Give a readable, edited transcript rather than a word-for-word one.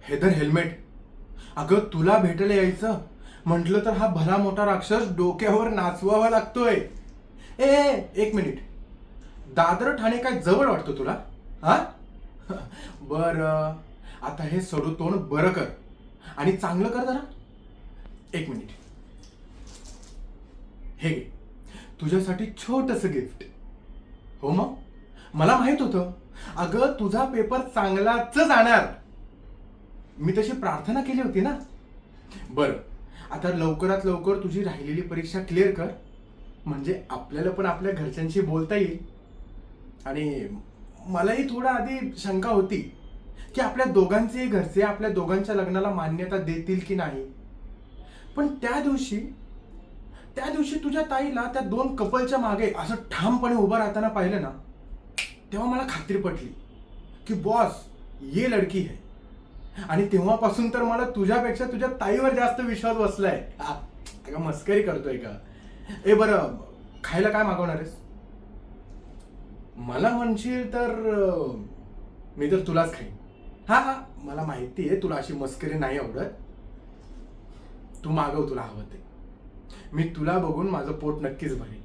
Heather helmet, अगं तुला भेटायला यायचं म्हटलं तर हा भला मोठा राक्षस डोक्यावर नाचवावा लागतोय. एक मिनिट, दादर ठाणे काय जवळ वाटतं तुला? हा बर, आता हे सडू तोंड बरं कर आणि चांगलं कर जरा. एक मिनिट, हे घे, तुझ्यासाठी छोटस गिफ्ट. हो मग, मला माहित होतं अगं तुझा पेपर चांगलाच जाणार. मी तशी प्रार्थना केली होती ना. बर, आता लवकरात लवकर तुझी राहिलेली परीक्षा क्लिअर कर, म्हणजे आपल्याला पण आपल्या घरच्यांशी बोलता येईल. आणि मलाही थोडा आधी शंका होती की आपल्या दोघांचेही घरचे आपल्या दोघांच्या लग्नाला मान्यता देतील की नाही. पण त्या दिवशी तुझ्या ताईला त्या दोन कपलच्या मागे असं ठामपणे उभं राहताना पाहिलं ना, तेव्हा मला खात्री पटली की बॉस, ये लडकी है. आणि तेव्हापासून तर मला तुझ्यापेक्षा तुझ्या ताईवर जास्त विश्वास बसलाय. का मस्करी करतोय का? बरं, खायला काय मागवणार आहेस? मला म्हणशील तर मी तर तुलाच खाईन. हा हा, मला माहिती आहे तुला अशी मस्करी नाही आवडत. तू मागव तुला हवं ते, मी तुला बघून माझं पोट नक्कीच भरेन.